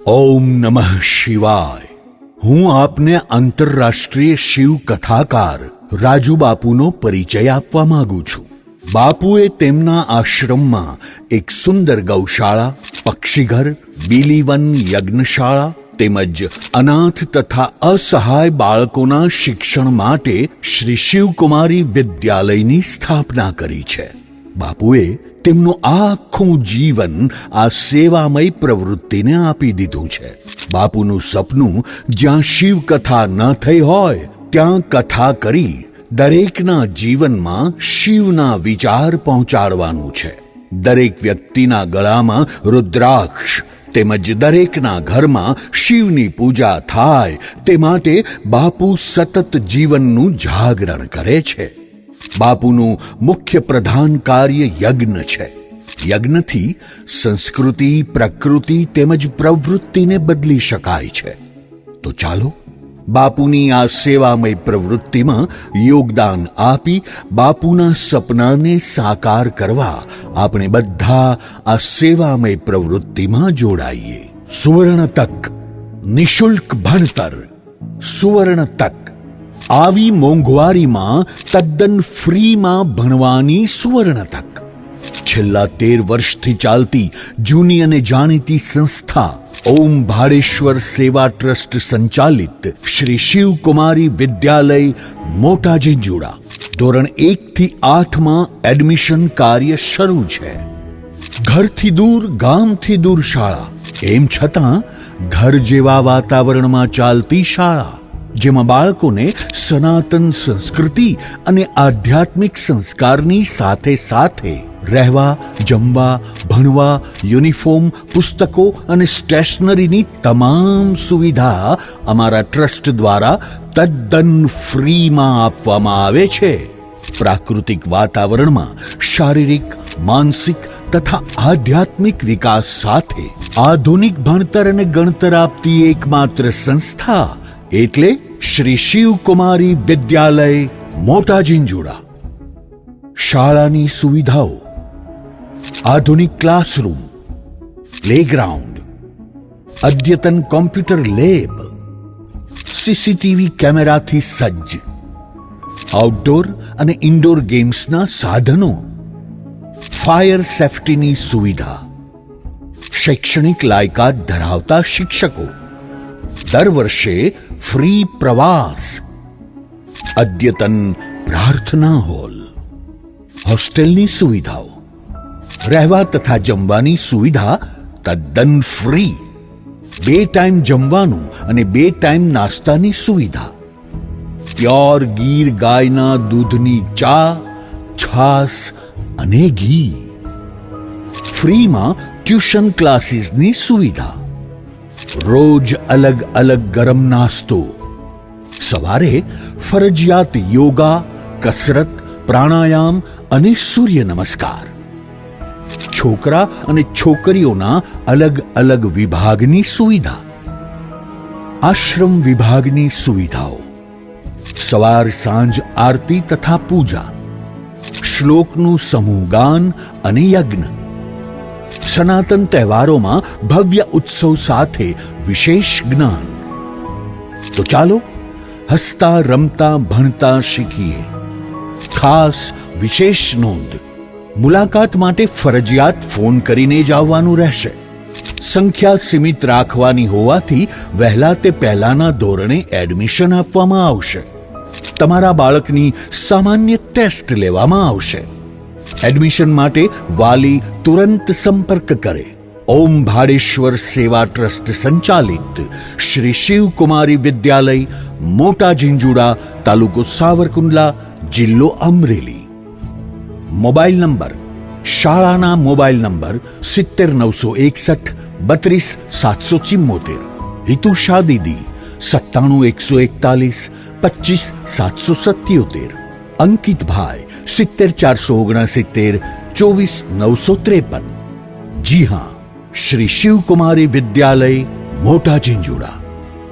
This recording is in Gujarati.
ઓમ નમઃ શિવાય. હું આપને આંતરરાષ્ટ્રીય શિવ કથાકાર રાજુ બાપુનો પરિચય આપવા માંગુ છું. બાપુએ તેમના આશ્રમમાં એક સુંદર ગૌશાળા, પક્ષીઘર, બીલીવન યજ્ઞશાળા તેમજ અનાથ તથા અસહાય બાળકોના શિક્ષણ માટે શ્રી શિવકુમારી વિદ્યાલયની સ્થાપના કરી છે. બાપુએ તેમનું આખું જીવન આ સેવામય પ્રવૃત્તિને આપી દીધું છે. બાપુનું સપનું જ્યાં શિવકથા ન થઈ હોય ત્યાં કથા કરી દરેકના જીવનમાં શિવના વિચાર પહોંચાડવાનું છે. દરેક વ્યક્તિના ગળામાં રુદ્રાક્ષ તેમજ દરેકના ઘરમાં શિવની પૂજા થાય તે માટે બાપુ સતત જીવનનું જાગરણ કરે છે. બાપુનું મુખ્ય પ્રધાન કાર્ય યજ્ઞ છે. યજ્ઞથી સંસ્કૃતિ, પ્રકૃતિ તેમજ પ્રવૃત્તિને બદલી શકાય છે. તો ચાલો બાપુની આ સેવામય પ્રવૃત્તિમાં યોગદાન આપી બાપુના સપનાને સાકાર કરવા આપણે બધા આ સેવામય પ્રવૃત્તિમાં જોડાઈએ. સુવર્ણ તક, નિશુલ્ક ભણતર. સુવર્ણ તક. આવી મોંઘવારીમાં તદ્દન ફ્રીમાં ભણવાની સુવર્ણ તક. છેલ્લા 13 વર્ષથી ચાલતી જૂની અને જાણીતી સંસ્થા ઓમ ભાડેશ્વર સેવા ટ્રસ્ટ સંચાલિત શ્રી શિવકુમારી વિદ્યાલય મોટા ઝીંઝુડા ધોરણ 1 થી 8માં એડમિશન કાર્ય શરૂ છે. ઘરથી દૂર, ગામથી દૂર શાળા, એમ છતાં ઘર જેવા વાતાવરણમાં ચાલતી શાળા, જેમાં બાળકોને સનાતન સંસ્કૃતિ અને આધ્યાત્મિક સંસ્કારની સાથે સાથે રહેવા, જમવા, ભણવા, યુનિફોર્મ, પુસ્તકો અને સ્ટેશનરીની તમામ સુવિધા અમારા ટ્રસ્ટ દ્વારા તદ્દન ફ્રીમાં આપવામાં આવે છે. પ્રાકૃતિક વાતાવરણમાં શારીરિક, માનસિક તથા આધ્યાત્મિક વિકાસ સાથે આધુનિક ભણતર અને ગણતર આપતી એકમાત્ર સંસ્થા એટલે શ્રી શિવકુમારી વિદ્યાલય મોટા ઝીંઝુડા. શાળાની સુવિધાઓ: આધુનિક ક્લાસરૂમ, પ્લેગ્રાઉન્ડ, અદ્યતન કોમ્પ્યુટર લેબ, સીસીટીવી કેમેરાથી સજ્જ, આઉટડોર અને ઇન્ડોર ગેમ્સના સાધનો, ફાયર સેફટીની સુવિધા, શૈક્ષણિક લાયકાત ધરાવતા શિક્ષકો, દર વર્ષે ફ્રી પ્રવાસ, અદ્યતન પ્રાર્થના હોલ, હોસ્ટેલની સુવિધાઓ, રહેવા તથા જમવાની સુવિધા તદ્દન ફ્રી, 2 ટાઈમ જમવાનું અને 2 ટાઈમ નાસ્તાની સુવિધા, પ્યોર ગીર ગાયના દૂધની ચા, છાશ અને ઘી, ફ્રીમાં ટ્યુશન ક્લાસીસની સુવિધા, રોજ અલગ અલગ ગરમ નાસ્તો, સવારે ફરજિયાત યોગા, કસરત, પ્રાણાયામ અને સૂર્ય નમસ્કાર, છોકરા અને છોકરીઓના અલગ અલગ વિભાગની સુવિધા, આશ્રમ વિભાગની સુવિધાઓ, સવાર સાંજ આરતી તથા પૂજા, શ્લોકનું સમૂહ ગાન અને યજ્ઞ, સનાતન તહેવારોમાં ભવ્ય ઉત્સવ સાથે વિશેષ જ્ઞાન. તો ચાલો હસતા રમતા ભણતા શીખીએ. ખાસ વિશેષ નોંધ: મુલાકાત માટે ફરજિયાત ફોન કરીને જ આવવાનું રહેશે. સંખ્યા સીમિત રાખવાની હોવાથી વહેલા તે પહેલાના ધોરણે એડમિશન આપવામાં આવશે. તમારા બાળકની સામાન્ય ટેસ્ટ લેવામાં આવશે. એડમિશન માટે વાલી તુરંત સંપર્ક કરે. ઓમ ભાડેશ્વર સેવા ટ્રસ્ટ સંચાલિત શ્રી શિવકુમારી વિદ્યાલય મોટા ઝીંઝુડા, તાલુકો સાવરકુંડલા, જિલ્લો અમરેલી. મોબાઈલ નંબર: શાળાના મોબાઈલ નંબર 70961 32774, હિતુષા દીદી 97141 25777, અંકિતભાઈ 70469 24953. જી હા, શ્રી શિવકુમારી વિદ્યાલય મોટા ઝીંઝુડા.